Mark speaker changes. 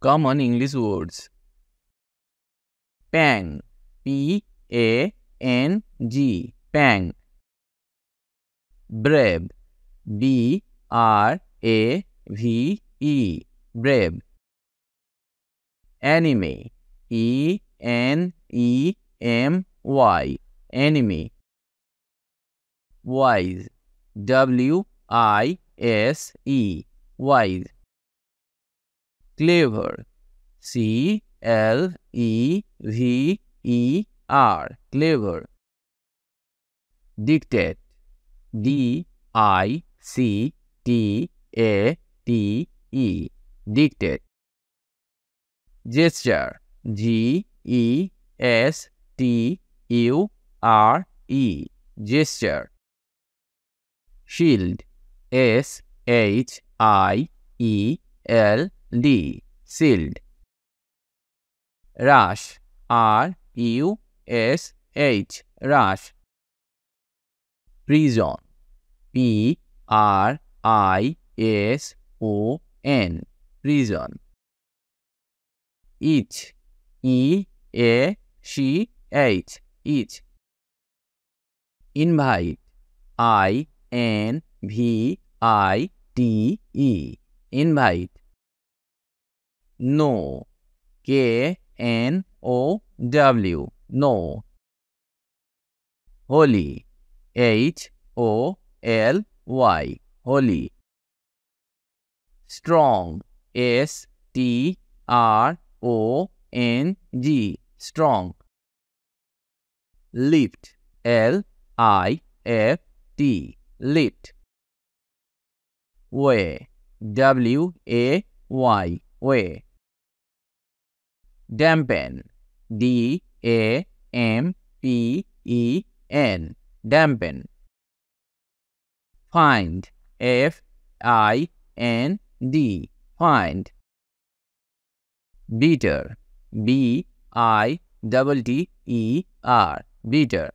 Speaker 1: Common English words. Pang, P-A-N-G, pang. Brave, B-R-A-V-E, brave. Enemy, E-N-E-M-Y, enemy. Wise, W-I-S-E, wise. Clever, C-L-E-V-E-R, clever. Dictate, D-I-C-T-A-T-E, dictate. Gesture, G-E-S-T-U-R-E, gesture. Shield, S-H-I-E-L-D, shield. Rush, R-U-S-H, rush. Prison, P-R-I-S-O-N, prison. Itch, E-A-C-H, itch. Invite, I-N-V-I-T-E, invite. Know, K-N-O-W, know. Holy, H-O-L-Y, holy. Strong, S-T-R-O-N-G, strong. Lift, L-I-F-T, lift. Way, W-A-Y, way. Dampen, D-A-M-P-E-N, dampen. Find, F-I-N-D, find. Bitter, B-I-T-T-E-R, bitter.